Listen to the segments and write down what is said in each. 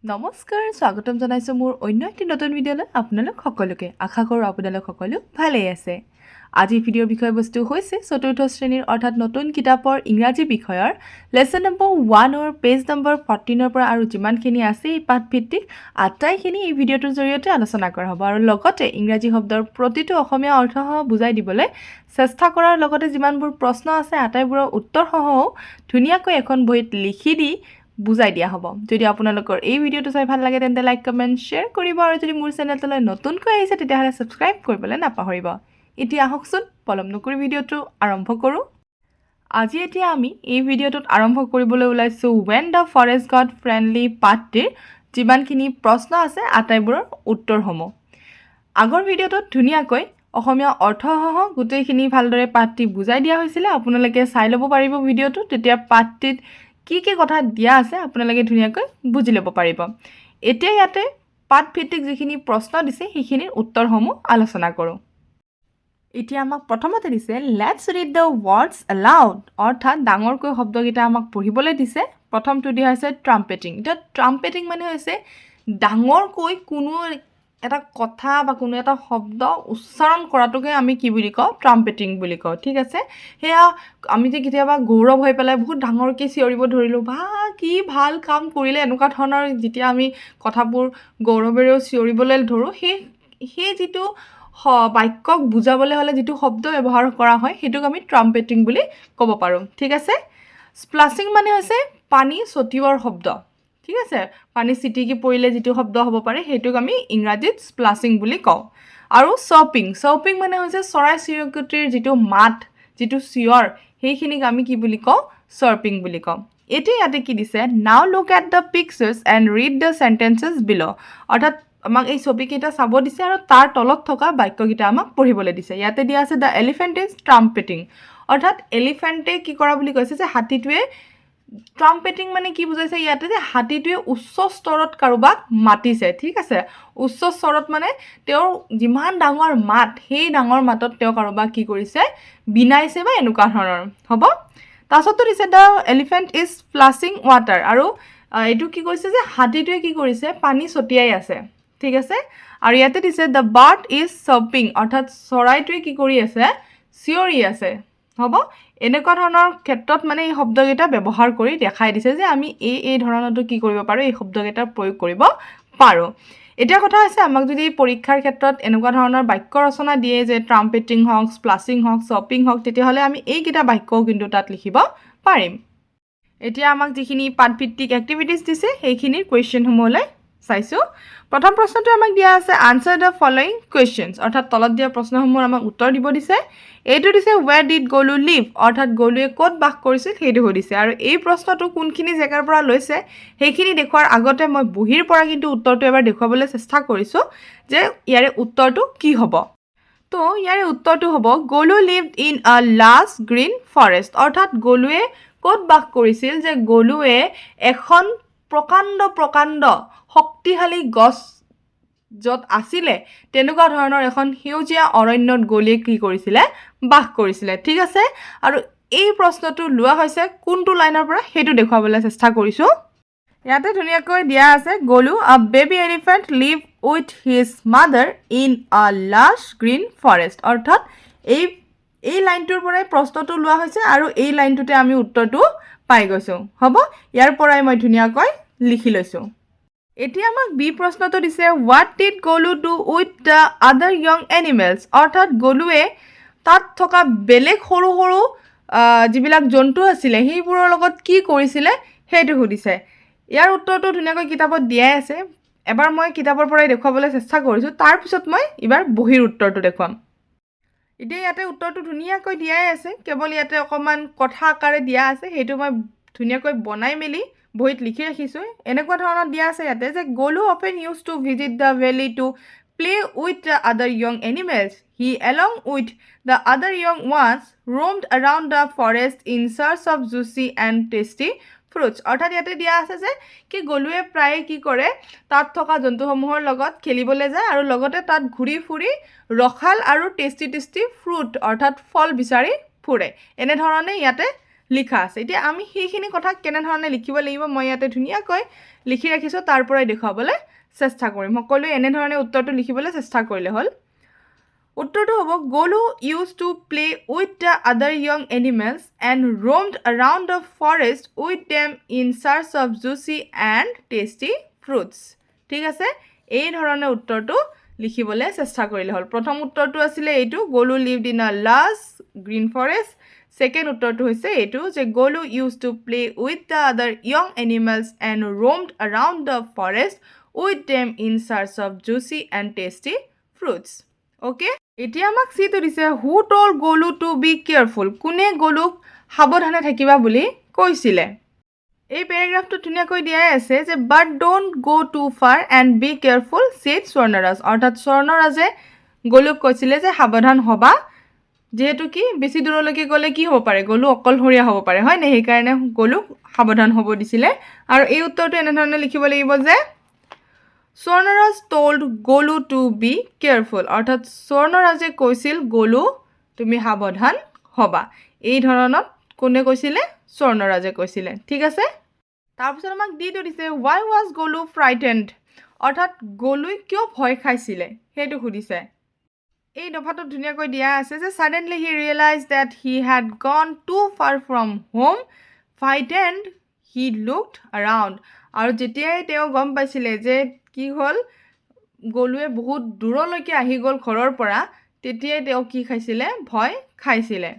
নমস্কাৰ স্বাগতম জনাইছো মোৰ অন্য একটি নতুন ভিডিঅ'লৈ আপোনালোক সকলোকে আশা কৰোঁ আপোনালোক সকলো ভালেই আছে আজি ভিডিঅ'ৰ বিষয়বস্তু হৈছে চতুৰ্থ শ্ৰেণীৰ অৰ্থাৎ নতুন কিতাপৰ ইংৰাজী বিষয়ৰ লেসন নম্বৰ 1 অৰ পেজ নম্বৰ 14 ৰ পৰা আৰু যিমানখিনি আছে এই পাঠভিত্তিক আটাইখিনি এই ভিডিঅ'টোৰ জৰিয়তে আলোচনা কৰা হ'ব আৰু লগতে ইংৰাজী শব্দৰ প্ৰতিটো অসমীয়া অৰ্থসহ বুজাই দিবলৈ চেষ্টা কৰাৰ লগতে যিমানবোৰ প্ৰশ্ন আছে আটাইবোৰৰ উত্তৰসহ ধুনীয়াকৈ এখন বহীত লিখি দি বুজাই দিয়া হ'ব যদি আপোনালোকৰ এই ভিডিঅ'টো চাই ভাল লাগে তেন্তে লাইক কমেন্ট শেয়াৰ কৰিব আৰু যদি মোৰ চেনেলটোলৈ নতুনকৈ আহিছে তেতিয়াহ'লে সাবস্ক্ৰাইব কৰিবলৈ নাপাহৰিব এতিয়া আহকচোন পলম নকৰি ভিডিঅ'টো আৰম্ভ কৰোঁ আজি এতিয়া আমি এই ভিডিঅ'টোত আৰম্ভ কৰিবলৈ ওলাইছো when the forest got friendly পাঠটিৰ যিমানখিনি প্ৰশ্ন আছে আটাইবোৰৰ উত্তৰসমূহ আগৰ ভিডিঅ'টোত ধুনীয়াকৈ অসমীয়া অৰ্থসহ গোটেইখিনি ভালদৰে পাঠটি বুজাই দিয়া হৈছিলে আপোনালোকে চাই ল'ব পাৰিব ভিডিঅ'টো তেতিয়া পাঠটিত কি কথা দিয়া আছে আপোনালোকে ধুনীয়াকৈ বুজি ল'ব পাৰিব এতিয়া ইয়াতে পাঠভিত্তিক যিখিনি প্ৰশ্ন দিছে সেইখিনিৰ উত্তৰসমূহ আলোচনা কৰোঁ এতিয়া আমাক প্ৰথমতে দিছে let's read the words aloud অৰ্থাৎ ডাঙৰকৈ শব্দকেইটা আমাক পঢ়িবলৈ দিছে প্ৰথমটো দিয়া হৈছে ট্ৰাম্পেটিং এটা ট্ৰাম্পেটিং মানে হৈছে ডাঙৰকৈ কোনো এটা কথা বা কোনো এটা শব্দ উচ্চাৰণ কৰাটোকে আমি কি বুলি কওঁ ট্ৰাম্পেটিং বুলি কওঁ ঠিক আছে হেয়া আমি যে কেতিয়াবা গৌৰৱ হৈ পেলাই বহুত ডাঙৰকৈ চিঞৰিব ধৰিলোঁ বা কি ভাল কাম কৰিলে এনেকুৱা ধৰণৰ যেতিয়া আমি কথাবোৰ গৌৰৱেৰেও চিঞৰিবলৈ ধৰোঁ সেই যিটো বাক্যক বুজাবলৈ হ'লে যিটো শব্দ ব্যৱহাৰ কৰা হয় সেইটোক আমি ট্ৰাম্পেটিং বুলি ক'ব পাৰোঁ ঠিক আছে স্প্লাছিং মানে হৈছে পানী ছটিওৱাৰ শব্দ ঠিক আছে পানী চিটিকি পৰিলে যিটো শব্দ হ'ব পাৰে সেইটোক আমি ইংৰাজীত স্প্লাছিং বুলি কওঁ আৰু চপিং মানে হৈছে চৰাই চিৰিকটিৰ যিটো মাত যিটো চিঞৰ সেইখিনিক আমি কি বুলি কওঁ চাৰ্পিং বুলি কওঁ এতিয়া ইয়াতে কি দিছে now look at the pictures and read the sentences below' অৰ্থাৎ আমাক এই ছবিকেইটা চাব দিছে আৰু তাৰ তলত থকা বাক্যকেইটা আমাক পঢ়িবলৈ দিছে ইয়াতে দিয়া আছে দ্য এলিফেণ্ট ইজ ট্ৰাম্পেটিং অৰ্থাৎ এলিফেণ্টে কি কৰা বুলি কৈছে যে হাতীটোৱে ট্ৰাম্পেটিং মানে কি বুজাইছে ইয়াতে যে হাতীটোৱে উচ্চ স্তৰত কাৰোবাক মাতিছে ঠিক আছে উচ্চ স্তৰত মানে তেওঁৰ যিমান ডাঙৰ মাত সেই ডাঙৰ মাতত তেওঁ কাৰোবাক কি কৰিছে বিনাইছে বা এনেকুৱা ধৰণৰ হ'ব তাৰপিছতো দিছে the elephant is flushing water আৰু এইটো কি কৈছে যে হাতীটোৱে কি কৰিছে পানী ছটিয়াই আছে ঠিক আছে আৰু ইয়াতে দিছে দ্য বাৰ্ড ইজ চপিং অৰ্থাৎ চৰাইটোৱে কি কৰি আছে চিঞৰি আছে হ'ব এনেকুৱা ধৰণৰ ক্ষেত্ৰত মানে এই শব্দকেইটা ব্যৱহাৰ কৰি দেখাই দিছে যে আমি এই ধৰণতো কি কৰিব পাৰোঁ এই শব্দকেইটাৰ প্ৰয়োগ কৰিব পাৰোঁ এতিয়া কথা হৈছে আমাক যদি পৰীক্ষাৰ ক্ষেত্ৰত এনেকুৱা ধৰণৰ বাক্য ৰচনা দিয়ে যে ট্ৰাম্পেটিং হওক স্প্লাছিং হওক চপিং হওক তেতিয়াহ'লে আমি এইকেইটা বাক্যও কিন্তু তাত লিখিব পাৰিম এতিয়া আমাক যিখিনি পাঠভিত্তিক এক্টিভিটিজ দিছে সেইখিনিৰ কুৱেশ্যনসমূহলৈ চাইছোঁ প্ৰথম প্ৰশ্নটো আমাক দিয়া আছে আনসাৰ দ্য ফলোইং কুৱেশ্যনছ অৰ্থাৎ তলত দিয়া প্ৰশ্নসমূহৰ আমাক উত্তৰ দিব দিছে এইটো দিছে ৱেৰ ডিড গলু লিভ অৰ্থাৎ গলুৱে ক'ত বাস কৰিছিল সেইটো সুধিছে আৰু এই প্ৰশ্নটো কোনখিনি জেগাৰ পৰা লৈছে সেইখিনি দেখুৱাৰ আগতে মই বহিৰ পৰা কিন্তু উত্তৰটো এবাৰ দেখুৱাবলৈ চেষ্টা কৰিছোঁ যে ইয়াৰে উত্তৰটো কি হ'ব তো ইয়াৰে উত্তৰটো হ'ব Golu lived in a large green forest অৰ্থাৎ গলুৱে ক'ত বাস কৰিছিল যে গলুৱে এখন প্ৰকাণ্ড শক্তিশালী গছ য'ত আছিলে তেনেকুৱা ধৰণৰ এখন সেউজীয়া অৰণ্যত গলিয়ে কি কৰিছিলে বাস কৰিছিলে ঠিক আছে আৰু এই প্ৰশ্নটো লোৱা হৈছে কোনটো লাইনৰ পৰা সেইটো দেখুৱাবলৈ চেষ্টা কৰিছোঁ ইয়াতে ধুনীয়াকৈ দিয়া আছে Golu a baby elephant live with his mother in a large green forest অৰ্থাৎ এই লাইনটোৰ পৰাই প্ৰশ্নটো লোৱা হৈছে আৰু এই লাইনটোতে আমি উত্তৰটো পাই গৈছোঁ হ'ব ইয়াৰ পৰাই মই ধুনীয়াকৈ লিখি লৈছোঁ এতিয়া আমাক বি প্ৰশ্নটো দিছে what did Golu do with the other young animals অৰ্থাৎ গলুৱে তাত থকা বেলেগ সৰু সৰু যিবিলাক জন্তু আছিলে সেইবোৰৰ লগত কি কৰিছিলে সেইটো সুধিছে ইয়াৰ উত্তৰটো ধুনীয়াকৈ কিতাপত দিয়াই আছে এবাৰ মই কিতাপৰ পৰাই দেখুৱাবলৈ চেষ্টা কৰিছোঁ তাৰপিছত মই এইবাৰ বহিৰ উত্তৰটো দেখুৱাম এতিয়া ইয়াতে উত্তৰটো ধুনীয়াকৈ দিয়াই আছে কেৱল ইয়াতে অকণমান কথা আকাৰে দিয়া আছে সেইটো মই ধুনীয়াকৈ বনাই মেলি বহিত লিখি ৰাখিছোঁ এনেকুৱা ধৰণৰ দিয়া আছে ইয়াতে যে Golu often use to visit the valley to play with the other young animals he along with the other young ones roamed around the forest in search of juicy and tasty fruits অৰ্থাৎ ইয়াতে দিয়া আছে যে কি গলুৱে প্ৰায়ে কি কৰে তাত থকা জন্তুসমূহৰ লগত খেলিবলৈ যায় আৰু লগতে তাত ঘূৰি ফুৰি ৰখাল আৰু টেষ্টি ফ্ৰুট অৰ্থাৎ ফল বিচাৰি ফুৰে এনেধৰণে ইয়াতে লিখা আছে এতিয়া আমি সেইখিনি কথা কেনেধৰণে লিখিব লাগিব মই ইয়াতে ধুনীয়াকৈ লিখি ৰাখিছোঁ তাৰ পৰাই দেখুৱাবলৈ চেষ্টা কৰিম সকলোৱে এনেধৰণে উত্তৰটো লিখিবলৈ চেষ্টা কৰিলে হ'ল উত্তৰটো হ'ব Golu use to play with the other young animals and roamed around the forest with them in search of juicy and tasty fruits ঠিক আছে এই ধৰণে উত্তৰটো লিখিবলৈ চেষ্টা কৰিলে হ'ল প্ৰথম উত্তৰটো আছিলে এইটো Golu lived in a large green forest second উত্তৰটো হৈছে এইটো যে Golu use to play with the other young animals and roamed around the forest with them in search of juicy and tasty fruits okay এতিয়া আমাক সিটো দিছে হু টল গলু টু বি কেয়াৰফুল কোনে গলুক সাৱধানে থাকিবা বুলি কৈছিলে এই প্যাৰাগ্ৰাফটো ধুনীয়াকৈ দিয়াই আছে যে but don't go too far and be careful said Swarnaraj অৰ্থাৎ স্বৰ্ণৰাজে গলুক কৈছিলে যে সাৱধান হবা যেহেতু কি বেছি দূৰলৈকে গ'লে কি হ'ব পাৰে গলু অকলশৰীয়া হ'ব পাৰে হয় নে সেইকাৰণে গলুক সাৱধান হ'ব দিছিলে আৰু এই উত্তৰটো এনেধৰণে লিখিব লাগিব যে স্বৰ্ণৰাজ told গলু টু বি কেয়াৰফুল অৰ্থাৎ স্বৰ্ণৰাজে কৈছিল গলু তুমি সাৱধান হবা এই ধৰণত কোনে কৈছিলে স্বৰ্ণৰাজে কৈছিলে ঠিক আছে তাৰপিছত আমাক দিটো দিছে why was গলু frightened অৰ্থাৎ গলুই কিয় ভয় খাইছিলে সেইটো সুধিছে এই দফাটো ধুনীয়াকৈ দিয়া আছে যে suddenly he realized that he had gone too far from home frightened he looked around আৰু যেতিয়াই তেওঁ গম পাইছিলে যে কি হ'ল গলুৱে বহুত দূৰলৈকে আহি গ'ল ঘৰৰ পৰা তেতিয়াই তেওঁ কি খাইছিলে ভয় খাইছিলে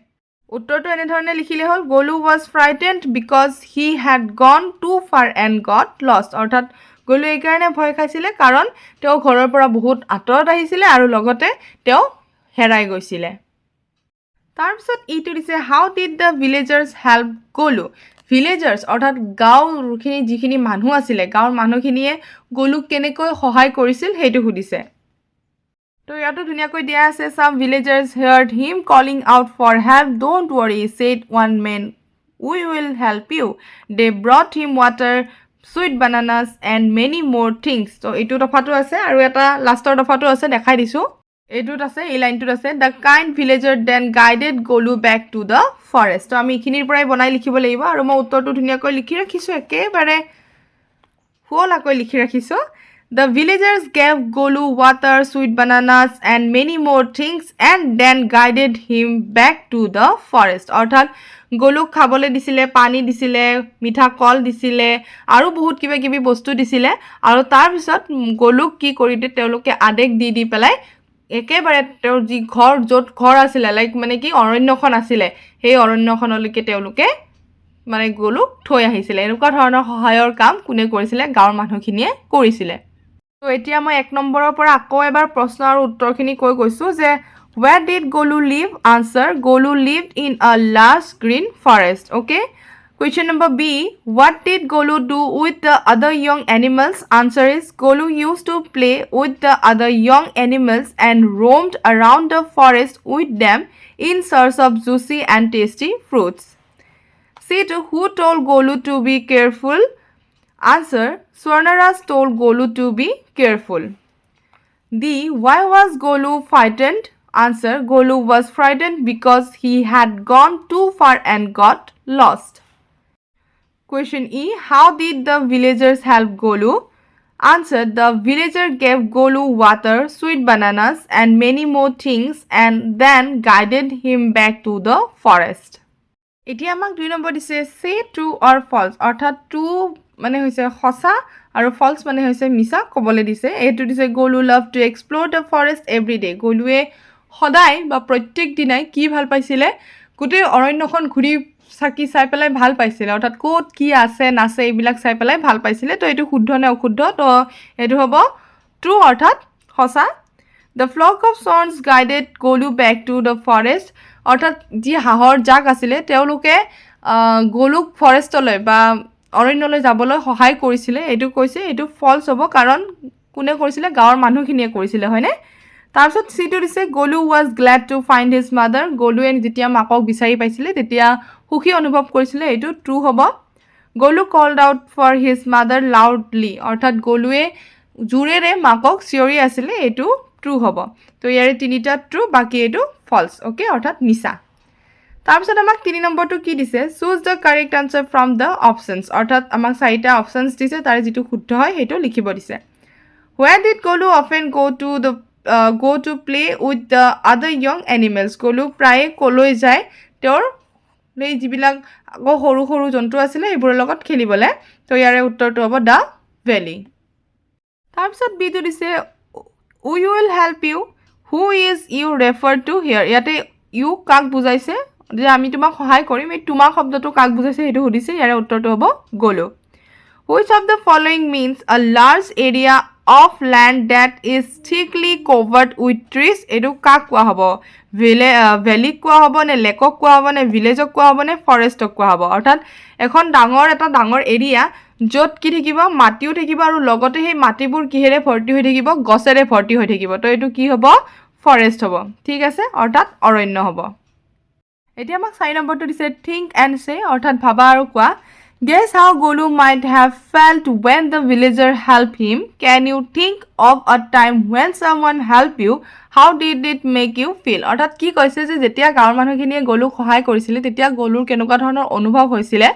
উত্তৰটো এনেধৰণে লিখিলে হ'ল গলু was frightened because he had gone too far and got lost অৰ্থাৎ গলু এই কাৰণে ভয় খাইছিলে কাৰণ তেওঁ ঘৰৰ পৰা বহুত আঁতৰত আহিছিলে আৰু লগতে তেওঁ হেৰাই গৈছিলে তাৰপিছত ইটো দিছে how did the villagers help Golu villagers অৰ্থাৎ গাঁৱৰখিনি যিখিনি মানুহ আছিলে গাঁৱৰ মানুহখিনিয়ে গলুক কেনেকৈ সহায় কৰিছিল সেইটো সুধিছে তো ইয়াতো ধুনীয়াকৈ দিয়া আছে some villagers heard him calling out for help don't worry said one man we will help you they brought him water sweet bananas and many more things তো এইটো দফাটো আছে আৰু এটা লাষ্টৰ দফাটো আছে দেখাই দিছো এইটোত আছে এই লাইনটোত আছে the kind villager then guided Golu back to the forest তো আমি ইখিনিৰ পৰাই বনাই লিখিব লাগিব আৰু মই উত্তৰটো ধুনীয়াকৈ লিখি ৰাখিছো একেবাৰে হোলাকৈ লিখি ৰাখিছো the villagers gave Golu water sweet bananas and many more things and then guided him back to the forest অৰ্থাৎ গলুক খাবলৈ দিছিলে পানী দিছিলে মিঠা কল দিছিলে আৰু বহুত কিবা কিবি বস্তু দিছিলে আৰু তাৰ পিছত গলুক কি কৰিলে তেওঁলোকে আদেশ দি পেলাই একেবাৰে তেওঁৰ যি ঘৰ য'ত ঘৰ আছিলে লাইক মানে কি অৰণ্যখন আছিলে সেই অৰণ্যখনলৈকে তেওঁলোকে মানে গলুক থৈ আহিছিলে এনেকুৱা ধৰণৰ সহায়ৰ কাম কোনে কৰিছিলে গাঁৱৰ মানুহখিনিয়ে কৰিছিলে তো এতিয়া মই 1 নম্বৰৰ পৰা আকৌ এবাৰ প্ৰশ্ন আৰু উত্তৰখিনি কৈ গৈছো যে where did Golu live answer Golu lived in a lush green forest okay question number B what did Golu do with the other young animals answer is Golu used to play with the other young animals and roamed around the forest with them in search of juicy and tasty fruits C2 who told Golu to be careful answer Swarnaraj told Golu to be careful D why was Golu frightened answer Golu was frightened because he had gone too far and got lost question E how did the villagers help Golu answer the villager gave Golu water sweet bananas and many more things and then guided him back to the forest এতিয়া আমাক 2 number দিছে say true or false অৰ্থাৎ true মানে হৈছে সঁচা আৰু false মানে হৈছে মিছা ক'বলৈ দিছে এইটো দিছে গলু love to explore the forest every day গলুৱে সদায় বা প্ৰত্যেক দিনাই কি ভাল পাইছিলে গোটেই অৰণ্যখন ঘূৰি চাকি চাই পেলাই ভাল পাইছিলে অৰ্থাৎ ক'ত কি আছে নাছে এইবিলাক চাই পেলাই ভাল পাইছিলে তো এইটো শুদ্ধ নে অশুদ্ধ তো এইটো হ'ব true অৰ্থাৎ সঁচা The flock of swans guided Golu back to the forest অৰ্থাৎ যি হাঁহৰ জাক আছিলে তেওঁলোকে গলুক ফৰেষ্টলৈ বা অৰণ্যলৈ যাবলৈ সহায় কৰিছিলে এইটো কৈছে এইটো ফলছ হ'ব কাৰণ কোনে কৰিছিলে গাঁৱৰ মানুহখিনিয়ে কৰিছিলে হয়নে তাৰপিছত সিটো দিছে গলু was glad to find his mother গলুৱে যেতিয়া মাকক বিচাৰি পাইছিলে তেতিয়া সুখী অনুভৱ কৰিছিলে এইটো true হ'ব গলু called out for his mother loudly অৰ্থাৎ গলুৱে জোৰেৰে মাকক চিঞৰি আছিলে এইটো true হ'ব তো ইয়াৰে তিনিটা true বাকি এইটো false ওকে অৰ্থাৎ মিছা তাৰপিছত আমাক 3 নম্বৰটো কি দিছে choose the correct answer from the options অৰ্থাৎ আমাক 4টা অপশনছ দিছে তাৰে যিটো শুদ্ধ হয় সেইটো লিখিব দিছে Where did Golu often go to play with the other young animals? Golu প্ৰায়ে কলৈ যায় তেওঁৰ এই যিবিলাক আগৰ সৰু সৰু জন্তু আছিলে সেইবোৰৰ লগত খেলিবলৈ তো ইয়াৰে উত্তৰটো হ'ব দা ভেলি তাৰপিছত বিটো দিছে We will help you. Who is you referred to here? ইয়াতে you কাক বুজাইছে যে আমি তোমাক সহায় কৰিম এই তোমাক শব্দটো কাক বুজাইছে সেইটো সুধিছে ইয়াৰে উত্তৰটো হ'ব গলো Which of the following means a large area of land that is thickly covered with trees? এটো কাক কোৱা হ'ব ভেলি কোৱা হ'ব নে লেকক কোৱা হ'ব নে ভিলেজক কোৱা হ'ব নে ফৰেষ্টক কোৱা হ'ব অৰ্থাৎ এখন এটা ডাঙৰ এৰিয়া য'ত কি থাকিব মাটিও থাকিব আৰু লগতে সেই মাটিবোৰ কিহেৰে ভৰ্তি হৈ থাকিব গছেৰে ভৰ্তি হৈ থাকিব তো এইটো কি হ'ব ফৰেষ্ট হ'ব ঠিক আছে অৰ্থাৎ অৰণ্য হ'ব এতিয়া আমাক 4 নম্বৰটো দিছে think and say অৰ্থাৎ ভাবা আৰু কোৱা Guess how Golu might have felt when the villager helped him. Can you think of a time when someone helped you? How did it make you feel? অৰ্থাৎ কি কৈছে যে যেতিয়া গাঁৱৰ মানুহখিনিয়ে গলুক সহায় কৰিছিলে তেতিয়া গলুৰ কেনেকুৱা ধৰণৰ অনুভৱ হৈছিলে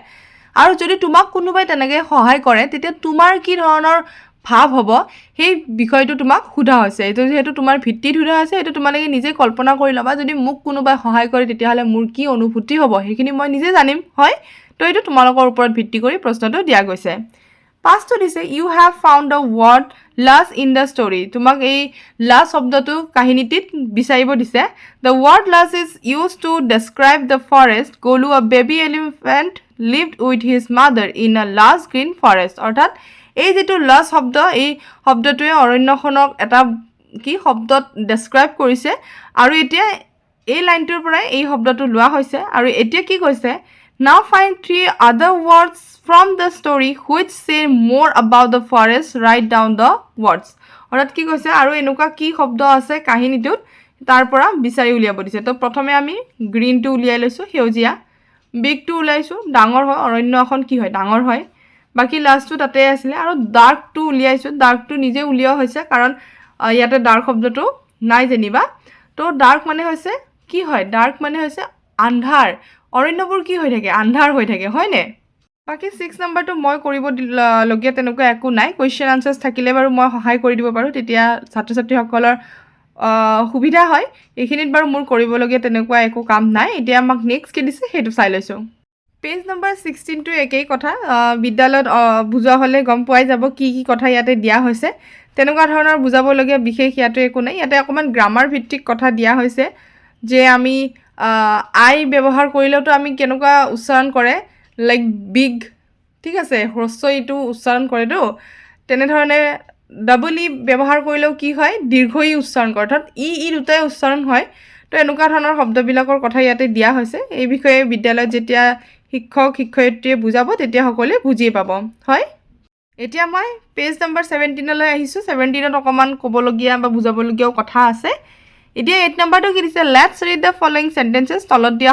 আৰু যদি তোমাক কোনোবাই তেনেকৈ সহায় কৰে তেতিয়া তোমাৰ কি ধৰণৰ ভাৱ হ'ব সেই বিষয়টো তোমাক সোধা হৈছে এইটো যেহেতু তোমাৰ ভিত্তিত সোধা হৈছে এইটো তোমালোকে নিজে কল্পনা কৰি ল'বা যদি মোক কোনোবাই সহায় কৰে তেতিয়াহ'লে মোৰ কি অনুভূতি হ'ব সেইখিনি মই নিজে জানিম হয় তো এইটো তোমালোকৰ ওপৰত ভিত্তি কৰি প্ৰশ্নটো দিয়া গৈছে পাঁচটো দিছে you have found the word lush in the story তোমাক এই লাছ শব্দটো কাহিনীটিত বিচাৰিব দিছে the word lush is use to describe the forest Golu a baby elephant lived with his mother in a lush green forest অৰ্থাৎ এই যেটো Las শব্দ এই শব্দটোৱে অৰণ্যখনক এটা কি শব্দত ডেছক্ৰাইব কৰিছে আৰু এতিয়া এই লাইনটোৰ পৰা এই শব্দটো লোৱা হৈছে আৰু এতিয়া কি কৈছে Now find 3 other words from the story which say more about the forest. Write down the words. অৰ্থাৎ কি কৈছে আৰু এনেকুৱা কি শব্দ আছে কাহিনীটোত তাৰ পৰা বিচাৰি উলিয়াব দিছে তো প্ৰথমে আমি গ্ৰীনটো উলিয়াই লৈছো সেউজীয়া বিগটো উলাইছো ডাঙৰ হয় অৰণ্য এখন কি হয় ডাঙৰ হয় বাকি লাষ্টটো তাতে আছিল আৰু ডাৰ্কটো উলিয়াইছো ডাৰ্কটো নিজে উলিয়া হৈছে কাৰণ ইয়াতে ডাৰ্ক শব্দটো নাই জানিবা তো ডাৰ্ক মানে হৈছে কি হয় ডাৰ্ক মানে হৈছে আন্ধাৰ অৰণ্যবোৰ কি হৈ থাকে আন্ধাৰ হৈ থাকে হয়নে বাকি 6 নম্বৰটো মই কৰিব লগিয়া তেনেকুৱা একো নাই কোৱেশ্চন আনসাৰ্স থাকিলে বাৰু মই সহায় কৰি দিব পাৰো তেতিয়া ছাত্ৰ ছাত্ৰীসকলৰ সুবিধা হয় এইখিনিত বাৰু মোৰ কৰিব লগিয়া তেনেকুৱা একো কাম নাই এতিয়া আমাক নেক্সট কি দিছে হেতু চাই লৈছো পেজ নম্বৰ 16 টো একেই কথা বিদ্যালয়ত বুজা হলে গম পোৱাই যাব কি কি কথা ইয়াতে দিয়া হৈছে তেনেকুৱা ধৰণৰ বুজাব লগিয়া বিশেষ ইয়াতে একো নাই ইয়াতে অকমান গ্ৰামাৰ ভিত্তিক কথা দিয়া হৈছে যে আমি আই ব্যৱহাৰ কৰিলেতো আমি কেনেকুৱা উচ্চাৰণ কৰে লাইক বিগ ঠিক আছে হ্ৰস্বইটো উচ্চাৰণ কৰে তো তেনে ধৰণে ডাবল ই ব্যৱহাৰ কৰিলেও কি হয় দীৰ্ঘ ই উচ্চাৰণ কৰে অৰ্থাৎ ই দুটাই উচ্চাৰণ হয় তো এনেকুৱা ধৰণৰ শব্দবিলাকৰ কথা ইয়াতে দিয়া হৈছে এই বিষয়ে বিদ্যালয়ত যেতিয়া শিক্ষক শিক্ষয়িত্ৰীয়ে বুজাব তেতিয়া সকলোৱে বুজি পাব হয় এতিয়া মই পেজ নম্বৰ 17 লৈ আহিছো 17ত অকমান ক'বলগীয়া বা বুজাবলগীয়া কথা আছে এতিয়া 8 নম্বৰটো কি দিছে let's read the following sentences তলত দিয়া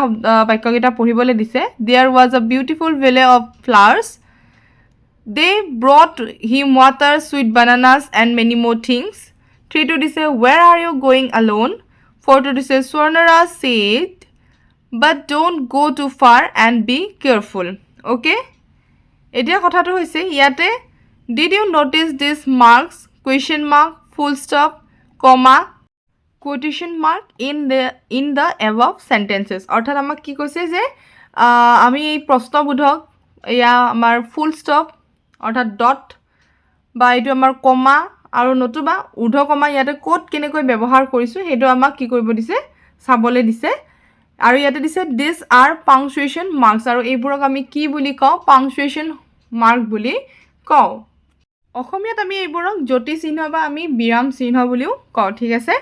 বাক্যকেইটা পঢ়িবলৈ দিছে there was a beautiful valley of flowers they brought him water sweet bananas and many more things 3 to দিছে where are you going alone 4 to দিছে Swarnara said but don't go too far and be careful okay এতিয়া কথাটো হৈছে ইয়াতে did you notice this marks question mark full stop comma quotation mark in the above sentences অৰ্থাৎ আমাক কি কৈছে যে আমি এই প্ৰশ্নবোধক এয়া আমাৰ ফুল ষ্টপ অৰ্থাৎ ডট বা এইটো আমাৰ কমা আৰু নতুবা ঊৰ্ধ্ব কমা ইয়াতে কোড কেনেকৈ ব্যৱহাৰ কৰিছো হেটো আমাক কি কৰিব দিছে চাবলে দিছে আৰু ইয়াতে দিছে দিস আৰ পাংচুৱেশ্যন মাৰ্কস আৰু এইবোৰক আমি কি বুলি কওঁ পাংচুৱেশ্যন মাৰ্ক বুলি কওঁ অসমীয়াত আমি এইবোৰক জ্যোতি চিহ্ন বা আমি বিৰাম চিহ্ন বুলিও কওঁ ঠিক আছে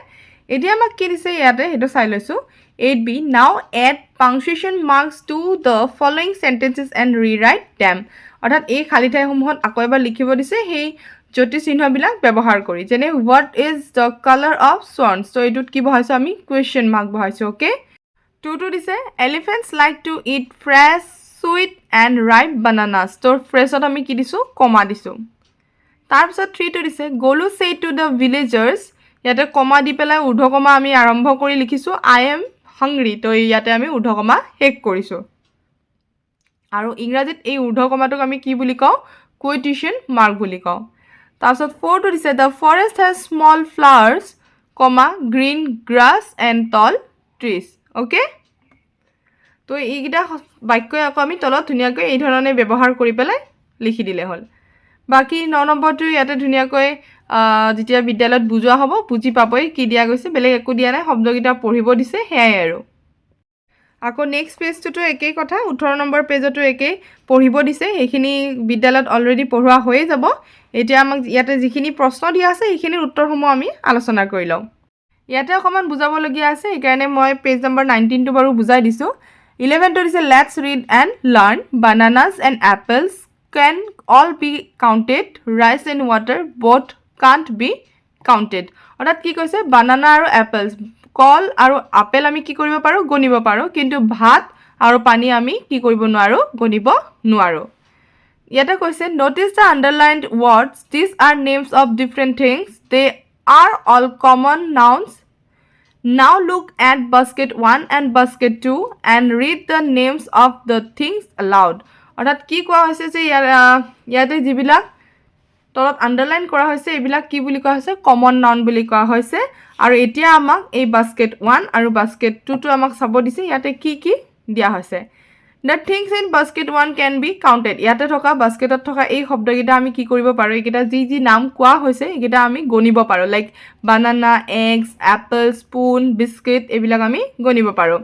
এতিয়া আমাক কি দিছে ইয়াতে হেটো চাই লৈছো 8b now add punctuation marks to the following sentences and rewrite them অৰ্থাৎ এই খালি ঠাইসমূহত আকৌ এবাৰ লিখিব দিছে সেই জ্যোতি চিহ্নবিলাক ব্যৱহাৰ কৰি যেনে what is the color of swans তো এটুত কি বহাইছো আমি question mark বহাইছো ওকে 2 to দিছে elephants like to eat fresh sweet and ripe bananas তো freshত আমি কি দিছো কমা দিছো তাৰপিছত 3 to দিছে Golu said to the villagers ইয়াতে কমা দি পেলাই ঊৰ্ধ্ব কমা আমি আৰম্ভ কৰি লিখিছো I am হাংৰি তো ইয়াতে আমি ঊৰ্ধ্বকমা শেষ কৰিছোঁ আৰু ইংৰাজীত এই ঊৰ্ধ্বকমাটোক আমি কি বুলি কওঁ কুইটেশ্যন মাৰ্ক বুলি কওঁ তাৰপিছত 4টো দিছে the forest has small flowers comma green grass and tall trees okay তো এইকেইটা বাক্যই আকৌ আমি তলত ধুনীয়াকৈ এই ধৰণে ব্যৱহাৰ কৰি পেলাই লিখি দিলে হ'ল বাকী 9 নম্বৰটো ইয়াতে ধুনীয়াকৈ যেতিয়া বিদ্যালয়ত বুজোৱা হ'ব বুজি পাবই কি দিয়া গৈছে বেলেগ একো দিয়া নাই শব্দকেইটা পঢ়িব দিছে সেয়াই আৰু আকৌ নেক্সট পেজটোতো একেই কথা 18 নম্বৰ পেজতো একেই পঢ়িব দিছে এইখিনি বিদ্যালয়ত অলৰেডি পঢ়োৱা হৈয়ে যাব এতিয়া আমাক ইয়াতে যিখিনি প্ৰশ্ন দিয়া আছে সেইখিনিৰ উত্তৰসমূহ আমি আলোচনা কৰি লওঁ ইয়াতে অকণমান বুজাবলগীয়া আছে সেইকাৰণে মই পেজ নম্বৰ 19টো বাৰু বুজাই দিছোঁ 11টো দিছে let's read and learn bananas and apples can all be counted rice and water both can't be counted অৰ্থাৎ কি কৈছে বানানা আৰু এপলছ কল আৰু আপেল আমি কি কৰিব পাৰোঁ গণিব পাৰোঁ কিন্তু ভাত আৰু পানী আমি কি কৰিব নোৱাৰোঁ গণিব নোৱাৰোঁ ইয়াতে কৈছে notice the underlined words these are names of different things they are all common nouns now look at basket 1 and basket 2 and read the names of the things aloud অৰ্থাৎ কি কোৱা হৈছে যে ইয়াতে যিবিলাক তলত আণ্ডাৰলাইন কৰা হৈছে এইবিলাক কি বুলি কোৱা হৈছে কমন নাউন বুলি কোৱা হৈছে আৰু এতিয়া আমাক এই বাস্কেট 1 আৰু বাস্কেট 2টো আমাক চাব দিছে ইয়াতে কি কি দিয়া হৈছে the things in basket 1 can be counted ইয়াতে থকা বাস্কেটত থকা এই শব্দকেইটা আমি কি কৰিব পাৰোঁ এইকেইটা যি নাম কোৱা হৈছে এইকেইটা আমি গণিব পাৰোঁ like banana eggs apple spoon biscuit এইবিলাক আমি গণিব পাৰোঁ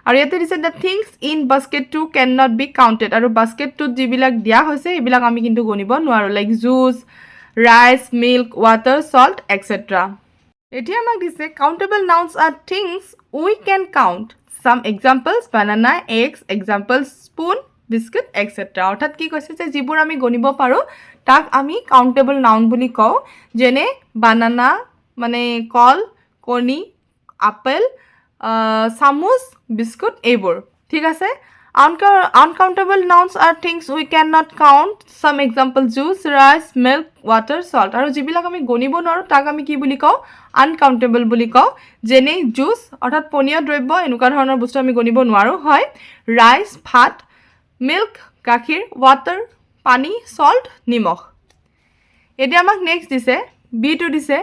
আৰু ইয়াতে দিছে the things in basket 2 can not be counted আৰু বাস্কেট 2ত যিবিলাক দিয়া হৈছে এইবিলাক আমি কিন্তু গণিব নোৱাৰোঁ like juice rice milk water salt etcetera এতিয়া আমাক দিছে countable nouns are things we can count some examples banana eggs examples spoon biscuit etcetera অৰ্থাৎ কি কৈছে যে যিবোৰ আমি গণিব পাৰোঁ তাক আমি কাউণ্টেবল নাউন বুলি কওঁ যেনে বানানা মানে কল কণী আপেল চামুচ বিস্কুট এইবোৰ ঠিক আছে uncountable nouns are things we cannot count some example juice rice milk water salt আৰু যিবিলাক আমি গণিব নোৱাৰোঁ তাক আমি কি বুলি কওঁ uncountable বুলি কওঁ যেনে জুচ অৰ্থাৎ পনীয় দ্ৰব্য এনেকুৱা ধৰণৰ বস্তু আমি গণিব নোৱাৰোঁ হয় ৰাইচ ভাত মিল্ক গাখীৰ ৱাটাৰ পানী সল্ট নিমখ এতিয়া আমাক নেক্সট দিছে B2 দিছে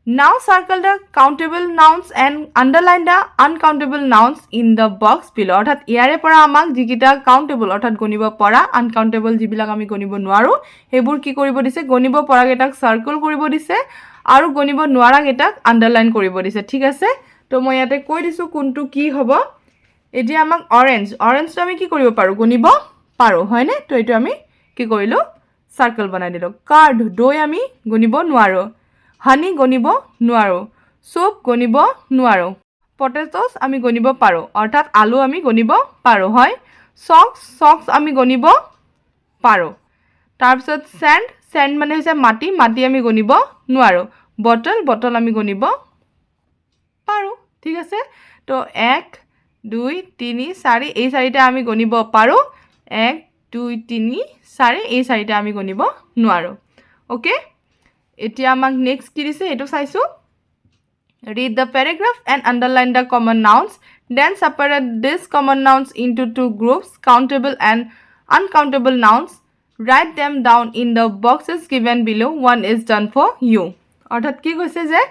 Now circle the countable nouns and underline the uncountable nouns in the box below. অৰ্থাৎ ইয়াৰে পৰা আমাক যিকেইটা কাউণ্টেবল অৰ্থাৎ গণিব পৰা আনকাউণ্টেবল যিবিলাক আমি গণিব নোৱাৰোঁ সেইবোৰ কি কৰিব দিছে গণিব পৰাকেইটাক চাৰ্কল কৰিব দিছে আৰু গণিব নোৱাৰাকেইটাক আণ্ডাৰলাইন কৰিব দিছে ঠিক আছে তো মই ইয়াতে কৈ দিছোঁ কোনটো কি হ'ব এতিয়া আমাক অৰেঞ্জটো আমি কি কৰিব পাৰোঁ গণিব পাৰোঁ হয়নে তো এইটো আমি কি কৰিলোঁ চাৰ্কল বনাই দিলোঁ কাৰ্ড দৈ আমি গণিব নোৱাৰোঁ হানি গণিব নোৱাৰোঁ চুপ গণিব নোৱাৰোঁ পটেটছ আমি গণিব পাৰোঁ অৰ্থাৎ আলু আমি গণিব পাৰোঁ হয় চক্স আমি গণিব পাৰোঁ তাৰপিছত চেণ্ড মানে হৈছে মাটি আমি গণিব নোৱাৰোঁ বটল আমি গণিব পাৰোঁ ঠিক আছে তো 1 2 3 4 এই চাৰিটা আমি গণিব পাৰোঁ 1 2 3 4 এই চাৰিটা আমি গণিব নোৱাৰোঁ অ'কে এতিয়া আমাক নেক্সট কি দিছে এইটো চাইছোঁ read the paragraph and underline the common nouns then separate these common nouns into two groups countable and uncountable nouns write them down in the boxes given below one is done for you অৰ্থাৎ কি কৈছে যে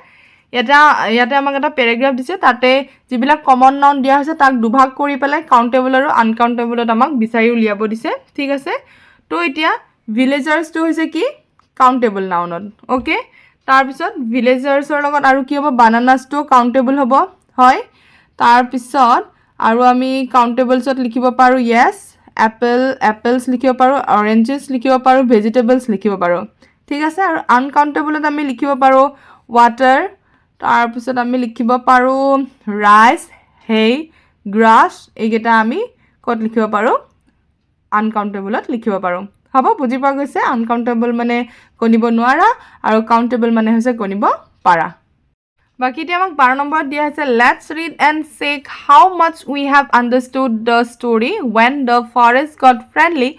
ইয়াতে আমাক এটা paragraph দিছে তাতে যিবিলাক কমন নাউন দিয়া হৈছে তাক দুভাগ কৰি পেলাই কাউণ্টেবল আৰু আনকাউণ্টেবলত আমাক বিচাৰি উলিয়াব দিছে ঠিক আছে তো এতিয়া ভিলেজাৰ্ছটো হৈছে কি কাউণ্টেবল নাউনত অ'কে তাৰপিছত ভিলেজাৰ্ছৰ লগত আৰু কি হ'ব বানানাছটো কাউণ্টেবল হ'ব হয় তাৰপিছত আৰু আমি কাউণ্টেবলছত লিখিব পাৰোঁ য়েছ এপলছ লিখিব পাৰোঁ অৰেঞ্জেছ লিখিব পাৰোঁ ভেজিটেবলছ লিখিব পাৰোঁ ঠিক আছে আৰু আনকাউণ্টেবলত আমি লিখিব পাৰোঁ ৱাটাৰ তাৰপিছত আমি লিখিব পাৰোঁ ৰাইচ হেই গ্ৰাছ এইকেইটা আমি ক'ত লিখিব পাৰোঁ আনকাউণ্টেবলত লিখিব পাৰোঁ হ'ব বুজি পোৱা গৈছে আনকাউণ্টেবল মানে গণিব নোৱাৰা আৰু কাউণ্টেবল মানে হৈছে গণিব পাৰা বাকি এতিয়া আমাক 12 নম্বৰত দিয়া হৈছে let's read and check how much we have understood the story when the forest got friendly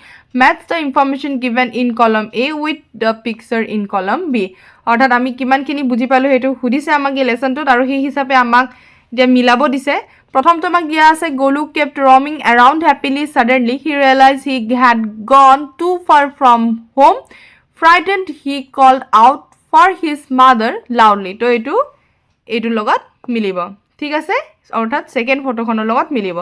match the information given in column A with the picture in column B অৰ্থাৎ আমি কিমানখিনি বুজি পালোঁ সেইটো সুধিছে আমাক এই লেচনটোত আৰু সেই হিচাপে আমাক এতিয়া মিলাব দিছে প্ৰথমটো আমাক দিয়া আছে গলু kept roaming around happily. Suddenly he realized he had gone too far from home. Frightened, he called out for his mother loudly. তো এইটো লগত মিলিব ঠিক আছে অৰ্থাৎ সেকেন্ড ফটোখনৰ লগত মিলিব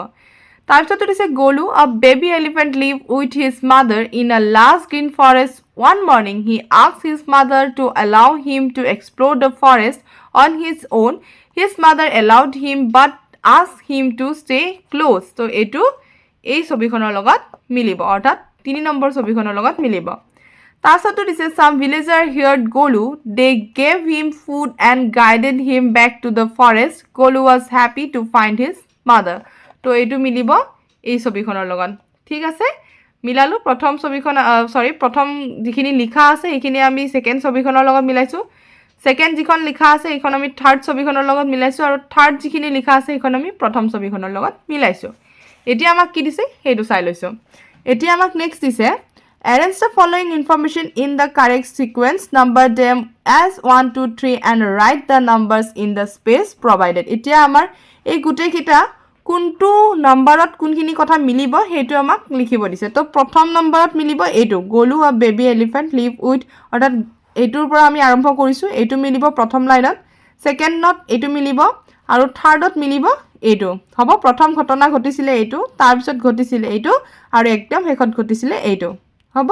তাৰপিছতো দিছে গলু a baby elephant lived with his mother in a lush green forest. One morning he asked his mother to allow him to explore the forest on his own. His mother allowed him but asked him to stay close. তো এইটো এই ছবিখনৰ লগত মিলিব অৰ্থাৎ 3 number ছবিখনৰ লগত মিলিব তাৰপিছতো দিছে some villager heard Golu. They gave him food and guided him back to the forest. Golu was happy to find his mother. তো এইটো মিলিব এই ছবিখনৰ লগত ঠিক আছে মিলালো প্ৰথম ছবিখন প্ৰথম যিখিনি লিখা আছে এইখিনি আমি সেকেন্ড ছবিখনৰ লগত মিলাইছো সেকেন্ড যিখন লিখা আছে এইখন আমি থাৰ্ড ছবিখনৰ লগত মিলাইছো আৰু থাৰ্ড যিখিনি লিখা আছে এইখন আমি প্ৰথম ছবিখনৰ লগত মিলাইছো এতিয়া আমাক কি দিছে হেইটো চাই লৈছো এতিয়া আমাক নেক্সট দিছে arrange the following information in the correct sequence, number them as 1 2 3 and write the numbers in the space provided. এতিয়া আমাৰ এই গুটে কিটা কোনটো নম্বৰত কোনখিনি কথা মিলিব হেইটো আমাক লিখিব দিছে তো প্ৰথম নম্বৰত মিলিব এইটো গলু a baby elephant live with অৰ্থাৎ এইটোৰ পৰা আমি আৰম্ভ কৰিছো এইটো মিলিব প্ৰথম লাইনত সেকেন্ডত এইটো মিলিব আৰু থাৰ্ডত মিলিব এইটো হ'ব প্ৰথম ঘটনা ঘটিছিলে এইটো তাৰ পিছত ঘটিছিলে এইটো আৰু একদম শেষত ঘটিছিলে এইটো হ'ব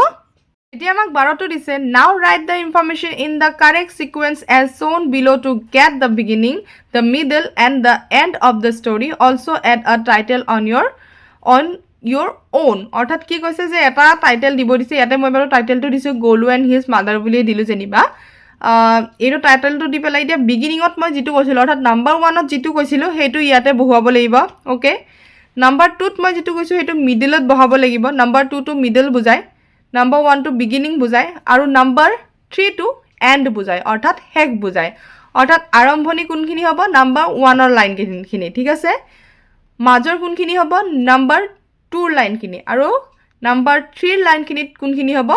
এতিয়া আমাক 12টো দিছে now write the information in the correct sequence as shown below to get the beginning the middle and the end of the story also add a title on your own অৰ্থাৎ কি কৈছে যে এটা টাইটেল দিব দিছে ইয়াতে মই বাৰু টাইটেলটো দিছো গলু এণ্ড হিজ মাদাৰ বুলি দিলো যেনিবা এইটো টাইটেলটো দি পেলাই এতিয়া বিগিনিঙত মই যেটো কৈছিল অৰ্থাৎ নাম্বাৰ 1ত যেটো কৈছিল হেইটো ইয়াতে বহাব লাগিব ওকে নাম্বাৰ 2ত মই যেটো কৈছো হেইটো মিডলত বহাব লাগিব নাম্বাৰ 2 টো মিডল বুজায় নাম্বাৰ 1 টো বিগিনিং বুজায় আৰু নাম্বাৰ 3 টো এন্ড বুজায় অৰ্থাৎ হেক বুজায় অৰ্থাৎ আৰম্ভণি কোনখিনি হ'ব নাম্বাৰ 1 ৰ লাইন খিনি ঠিক আছে মাজৰ কোনখিনি হ'ব নাম্বাৰ 2 ৰ লাইন খিনি আৰু নাম্বাৰ 3 ৰ লাইন খিনিত কোনখিনি হ'ব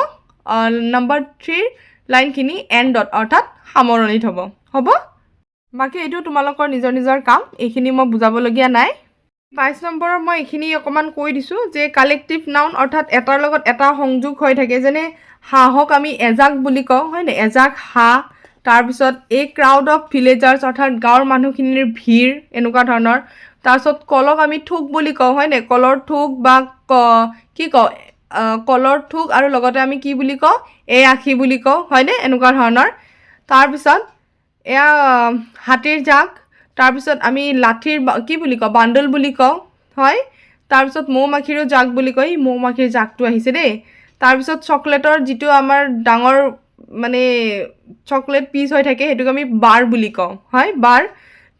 নাম্বাৰ 3 ৰ লাইন খিনি এন্ডত অৰ্থাৎ সামৰণিত হ'ব বাকি এটো তোমালোকৰ নিজৰ কাম এইখিনি মই বুজাবলগীয়া নাই 22 নম্বৰৰ মই এইখিনি অকমান কৈ দিছো যে কালেক্টিভ নাউন অৰ্থাৎ এটাৰ লগত এটা সংযোগ হৈ থাকে যেনে হাহক আমি এজাক বুলি কওঁ হয়নে এজাক হা তাৰ পিছত এ ক্ৰাউড অফ ভিলেজাৰ্স অৰ্থাৎ গাঁৱৰ মানুহখিনিৰ ভিৰ এনেকুৱা ধৰণৰ তাৰ পিছত কলক আমি থুক বুলি কওঁ হয়নে কলৰ থুক বা কি কওঁ কলৰ থুক আৰু লগতে আমি কি বুলি কওঁ এ আখি বুলি কওঁ হয়নে এনেকুৱা ধৰণৰ তাৰ পিছত এয়া হাতীৰ জাক তাৰ পিছত আমি লাঠিৰ কি বুলি কওঁ বান্ডল বুলি কওঁ হয় তাৰ পিছত মৌমাখিৰ জাক বুলি কয় মৌমাখিৰ জাকটো আহিছে দেই তাৰ পিছত চকলেটৰ যেটো আমাৰ ডাঙৰ মানে চকলেট পিস হৈ থাকে হেতুক আমি বাৰ বুলি কওঁ হয় বাৰ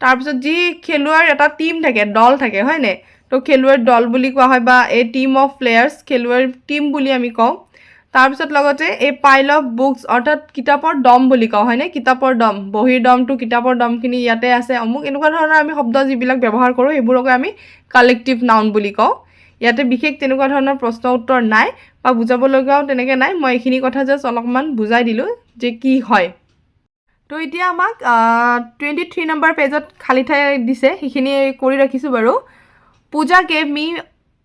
তাৰ পিছত যি খেলুৱাৰ এটা টিম থাকে দল থাকে হয়নে তো খেলুৱাৰ দল বুলি কোৱা হয় বা এ টিম অফ প্লেয়াৰ্স খেলুৱাৰ টিম বুলি আমি কওঁ তাৰ পিছত লগতে এ পাইল অফ বুকস অৰ্থাৎ কিতাপৰ দম বুলি কওঁ হয়নে কিতাপৰ দম বহিৰ দমটো কিতাপৰ দমখিনি ইয়াতে আছে অমুক এনেকুৱা ধৰণৰ আমি শব্দ যিবিলাক ব্যৱহাৰ কৰো এবোৰক আমি কালেক্টিভ নাউন বুলি কওঁ ইয়াতে বিশেষ তেনেকুৱা ধৰণৰ প্ৰশ্ন উত্তৰ নাই বা বুজাব লগাও তেনেকে নাই মই এইখিনি কথা জাস্ট অলপমান বুজাই দিলো যে কি হয় তো এতিয়া আমাক 23 নম্বৰ পেজত খালি ঠাই দিছে সেইখিনি কৰি ৰাখিছো বাৰু পূজা gave me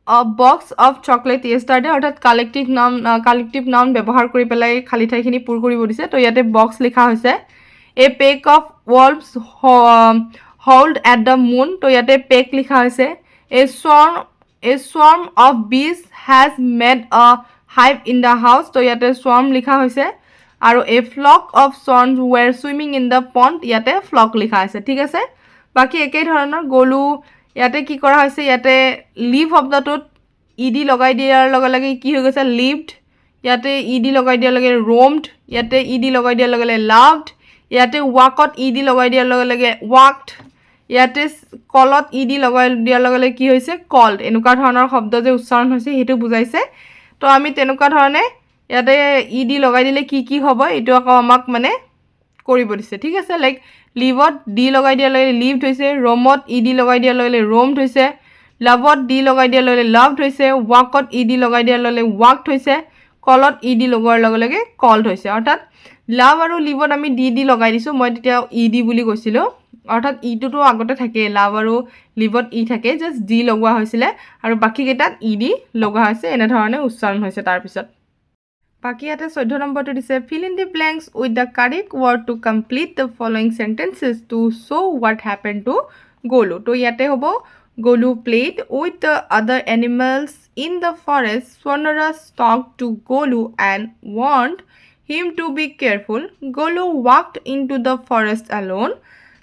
a box of chocolate yesterday অৰ্থাৎ কালেক্টিভ নাউন ব্যৱহাৰ কৰি পেলাই খালি ঠাইখিনি পূৰ কৰিব দিছে তো ইয়াতে বক্স লিখা হৈছে a pack of wolves howled at the moon তো ইয়াতে পেক লিখা হৈছে a swarm of bees has made a hive in the house তো ইয়াতে swarm লিখা হৈছে আৰু a flock of swans were swimming in the pond ইয়াতে flock লিখা আছে ঠিক আছে বাকি একেই ধৰণৰ গলু ইয়াতে কি কৰা হৈছে ইয়াতে লিভ শব্দটোত ইডি লগাই দিয়াৰ লগে লগে কি হৈ গৈছে লিভড ইয়াতে ইডি লগাই দিয়াৰ লগে roamed ইয়াতে ইডি লগাই দিয়াৰ লগে loved ইয়াতে walkত ইডি লগাই দিয়াৰ লগে walked ইয়াতে কলত ইডি লগাই দিয়াৰ লগে কি হৈছে called এনেকুৱা ধৰণৰ শব্দ যে উচ্চাৰণ হৈছে হেতু বুজাইছে তো আমি তেনেকুৱা ধৰণে ইয়াতে ইডি লগাই দিলে কি হ'ব এটো আকৌ আমাক মানে কৰিব দিছে ঠিক আছে লাইক লিভত ডি লগাই দিয়াৰ লগে লিভড হৈছে roamত ইডি লগাই দিয়াৰ লগে roamed হৈছে lovত ডি লগাই দিয়াৰ লগে loved হৈছে walkত ইডি লগাই দিয়াৰ লগে walked হৈছে কলত ইডি লগোৱাৰ লগে called হৈছে অৰ্থাৎ লাভ আৰু লিভত আমি ডি লগাই দিছো মই তেতিয়া ইডি বুলি কৈছিলো অৰ্থাৎ ইটোতো আগতে থাকে লাভ আৰু লিভত ই থাকে জাষ্ট ডি লগোৱা হৈছিলে আৰু বাকীকেইটাত ই ডি লগোৱা হৈছে এনেধৰণে উচ্চাৰণ হৈছে তাৰপিছত বাকি ইয়াতে 14 নম্বৰটো দিছে fill in the blanks with the correct word to complete the following sentences to show what happened to Golu তো ইয়াতে হ'ব Golu played with the other animals in the forest Swarnara talked to Golu and warned him to be careful Golu walked into the forest alone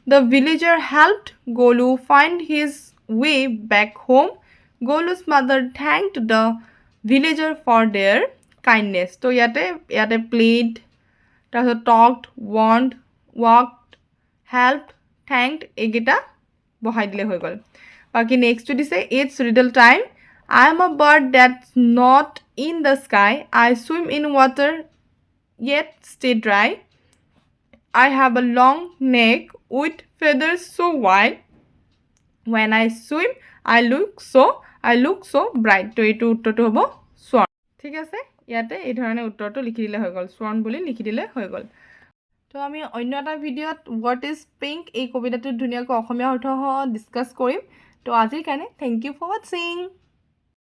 the villager helped Golu find his way back home Golu's mother thanked the villager for their kindness তো ইয়াতে played তাৰপিছত talked warned walked helped thanked এইকেইটা বহাই দিলে হৈ গ'ল বাকি নেক্সটটো দিছে it's riddle time I am a bird that's not in the sky I swim in water yet stay dry I have a long neck with feathers so wide when I swim I look so bright তো এইটো উত্তৰটো হ'ব swan ঠিক আছে ইয়াতে এই ধৰণে উত্তৰটো লিখি দিলে হৈ গ'ল swan বুলি লিখি দিলে হৈ গ'ল তো আমি অন্য এটা ভিডিঅ'ত what is pink এই কবিতাটো ধুনীয়াকৈ অসমীয়া অৰ্থ ডিসকাস কৰিম তো আজিৰ কাৰণে থ্যাংক ইউ ফৰ ওয়াচিং